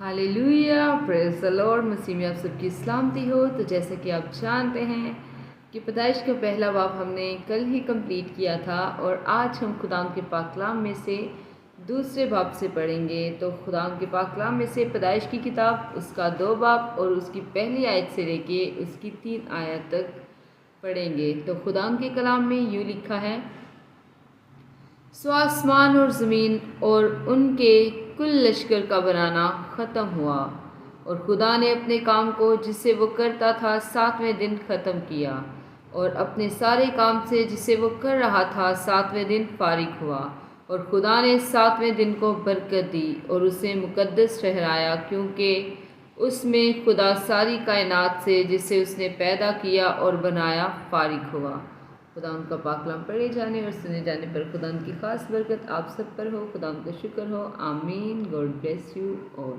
Hallelujah, praise the lord. मसीह में आप सबकी सलामती हो। तो जैसा कि आप जानते हैं कि पैदाइश का पहला बाब हमने कल ही कंप्लीट किया था और आज हम खुदाम के पाक कलाम में से दूसरे बाब से पढ़ेंगे। तो खुदाम के पाक कलाम में से पैदाइश की किताब उसका 2 बाब और उसकी पहली आयत से लेके उसकी 3 आयत तक पढ़ेंगे। तो खुदाम के कलाम में यूँ लिखा है, सो आसमान और ज़मीन और उनके कुल लश्कर का बनाना ख़त्म हुआ और खुदा ने अपने काम को जिसे वो करता था 7वें दिन ख़त्म किया और अपने सारे काम से जिसे वो कर रहा था 7वें दिन फारिग हुआ। और खुदा ने 7वें दिन को बरकत दी और उसे मुक़द्दस ठहराया, क्योंकि उसमें खुदा सारी कायनात से जिसे उसने पैदा किया और बनाया फारिग हुआ। खुदा उनका पाक कलाम पढ़े जाने और सुने जाने पर खुदा उनकी ख़ास बरकत आप सब पर हो। खुदा उनका शुक्र हो। आमीन। God bless you all.